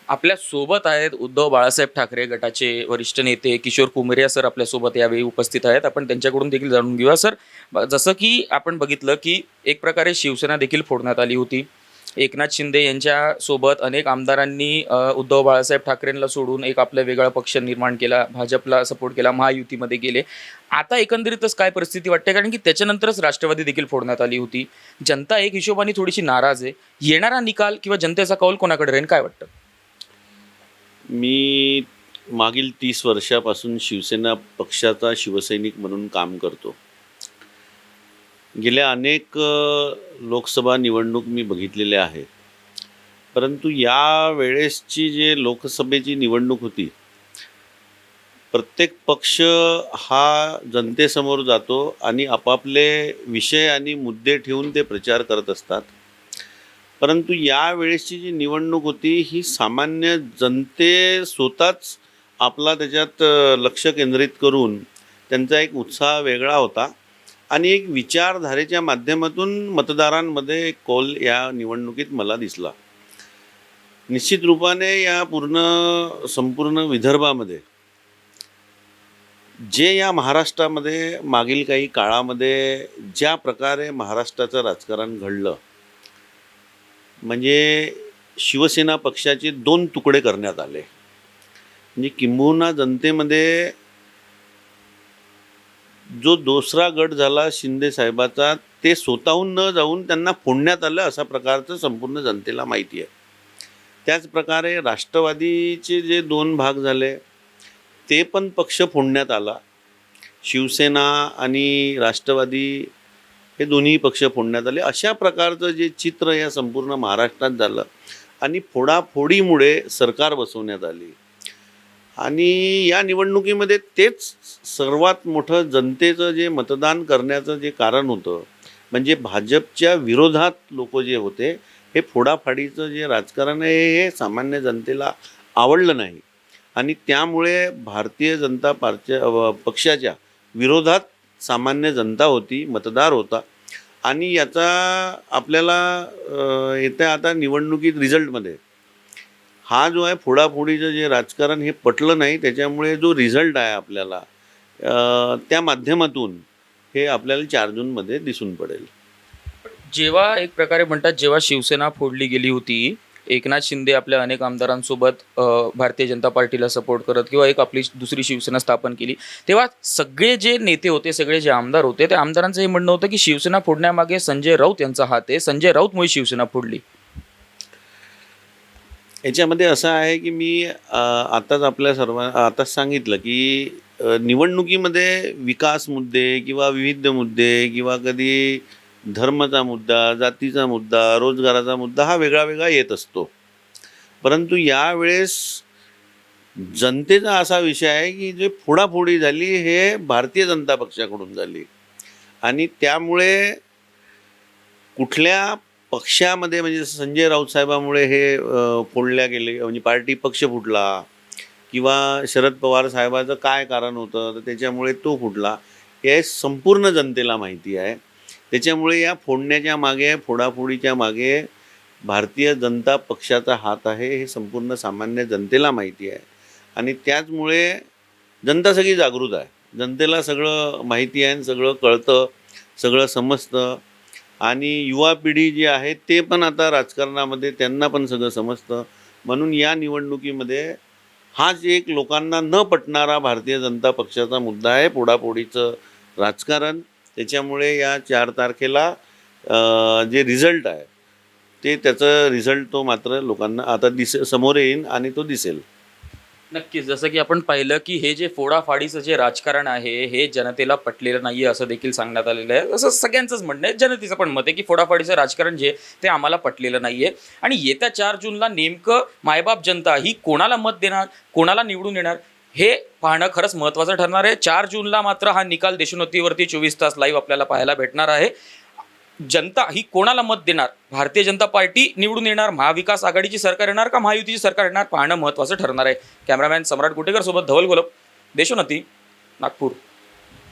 आपल्या सोबत आहेत उद्धव बाळासाहेब ठाकरे गटाचे वरिष्ठ नेते किशोर कुमेरिया सर आपल्या सोबत यावेळी उपस्थित आहेत. आपण त्यांच्याकडून देखील जाणून घेऊया. सर, जसं की आपण बघितलं की एक प्रकारे शिवसेना देखील फोडण्यात आली होती. एकनाथ शिंदे यांच्या सोबत अनेक आमदारांनी उद्धव बाळासाहेब ठाकरेंना सोडून एक आपला वेगळा पक्ष निर्माण केला, भाजपला सपोर्ट केला, महायुतीमध्ये गेले. आता एकंदरीतच काय परिस्थिती वाटते, कारण की त्याच्यानंतरच राष्ट्रवादी देखील फोडण्यात आली होती. जनता एक हिशोबाने थोडीशी नाराज आहे. येणारा निकाल किंवा जनतेचा कौल कोणाकडे राहील, काय वाटतं? मी मागील 30 वर्षापासून शिवसेना पक्षाचा शिवसैनिक म्हणून काम करतो. गेल्या अनेक लोकसभा निवडणूक मी बघितलेल्या आहेत. परंतु या वेळेसची जे लोकसभेची निवडणूक होती, प्रत्येक पक्ष हा जनतेसमोर जातो आणि आपापले विषय आणि मुद्दे ठेवून ते प्रचार करत असतात. परंतु या वेळेसची जी निवडणूक होती ही सामान्य जनते स्वतःच आपला त्याच्यात लक्ष केंद्रित करून त्यांचा एक उत्साह वेगळा होता आणि एक विचारधारेच्या माध्यमातून मतदारांमध्ये एक कौल या निवडणुकीत मला दिसला. निश्चित रूपाने या संपूर्ण विदर्भामध्ये जे या महाराष्ट्रामध्ये मागील काही काळामध्ये ज्या प्रकारे महाराष्ट्राचं राजकारण घडलं, म्हणजे शिवसेना पक्षाचे 2 तुकडे करण्यात आले. म्हणजे किंबहुना जनतेमध्ये जो दुसरा गट झाला शिंदे साहेबाचा, ते स्वतःहून न जाऊन त्यांना फोडण्यात आलं अशा प्रकारचं संपूर्ण जनतेला माहिती आहे. त्याचप्रकारे राष्ट्रवादीचे जे 2 भाग झाले ते पण पक्ष फोडण्यात आला. शिवसेना आणि राष्ट्रवादी हे दोन्ही पक्ष फोडण्यात आले. अशा प्रकारचं जे चित्र या संपूर्ण महाराष्ट्रात झालं आणि फोडाफोडीमुळे सरकार बसवण्यात आली. आणि या निवडणुकीमध्ये तेच सर्वात मोठं जनतेचं जे मतदान करण्याचं जे कारण होतं, म्हणजे भाजपच्या विरोधात लोक जे होते, हे फोडाफाडीचं जे राजकारण आहे हे सामान्य जनतेला आवडलं नाही आणि त्यामुळे भारतीय जनता पक्षाच्या विरोधात सामान्य जनता होती, मतदार होता. आणि याचा आपल्याला येत्या आता निवडणुकीत रिझल्टमध्ये हा जो आहे फोडाफोडीचं जे राजकारण हे पटलं नाही. त्याच्यामुळे जो रिझल्ट आहे आपल्याला त्या माध्यमातून हे आपल्याला 4 जूनमध्ये दिसून पडेल. जेव्हा एक प्रकारे म्हणतात, जेव्हा शिवसेना फोडली गेली होती, एकनाथ शिंदे आपल्या अनेक आमदारांसोबत भारतीय जनता पार्टीला सपोर्ट करत किंवा एक आपली दुसरी शिवसेना स्थापन केली, तेव्हा सगळे जे नेते होते, सगळे जे आमदार होते, त्या आमदारांचं हे म्हणणं होतं की शिवसेना फोडण्यामागे संजय राऊत यांचा हात आहे, संजय राऊतमुळे शिवसेना फोडली. याच्यामध्ये असं आहे की मी आताच आपल्या आताच सांगितलं की निवडणुकीमध्ये विकास मुद्दे किंवा विविध मुद्दे किंवा कधी धर्माचा मुद्दा, जातीचा मुद्दा, रोजगाराचा मुद्दा हा वेगळा वेगळा येत असतो. परंतु यावेळेस जनतेचा असा विषय आहे की जे फोडाफोडी झाली हे भारतीय जनता पक्षाकडून झाली आणि त्यामुळे कुठल्या पक्षामध्ये, म्हणजे संजय राऊत साहेबामुळे हे फोडल्या गेले, म्हणजे पार्टी पक्ष फुटला किंवा शरद पवार साहेबाचं काय कारण होतं तर त्याच्यामुळे तो फुटला, हे संपूर्ण जनतेला माहिती आहे. त्याच्यामुळे या फोडण्याच्या मागे, फोडाफोडीच्या मागे भारतीय जनता पक्षाचा हात आहे हे संपूर्ण सामान्य जनतेला माहिती आहे. आणि त्याचमुळे जनता सगळी जागृत आहे. जनतेला सगळं माहिती आहे, सगळं कळतं, सगळं समजतं. आणि युवा पिढी जी आहे ते पण आता राजकारणामध्ये त्यांना पण सगळं समजतं. म्हणून या निवडणुकीमध्ये हाच एक लोकांना न पटणारा भारतीय जनता पक्षाचा मुद्दा आहे, फोडाफोडीचं राजकारण. त्याच्यामुळे या 4 तारखेला जे रिझल्ट आहे ते त्याचं रिझल्ट तो मात्र लोकांना आता समोर येईल आणि तो दिसेल. नक्कीच. जसं की आपण पाहिलं की हे जे फोडाफाडीचं जे राजकारण आहे हे जनतेला पटलेलं नाही आहे असं देखील सांगण्यात आलेलं आहे. असं सगळ्यांचंच म्हणणं आहे, जनतेचं पण मत आहे की फोडाफाडीचं राजकारण जे ते आम्हाला पटलेलं नाही आहे. आणि येत्या 4 जूनला नेमकं मायबाप जनता ही कोणाला मत देणार, कोणाला निवडून येणार, हे पाहणं खरंच महत्त्वाचं ठरणार आहे. 4 जूनला मात्र हा निकाल देशोन्नतीवरती 24 तास लाईव्ह आपल्याला पाहायला भेटणार आहे. जनता ही कोणाला मत देणार, भारतीय जनता पार्टी निवडून येणार, महाविकास आघाडीची सरकार येणार का महायुतीची सरकार येणार, पाहणं महत्त्वाचं ठरणार आहे. कॅमेरामॅन सम्राट गुटेकर सोबत धवल गोलप, देशोन्नती, नागपूर.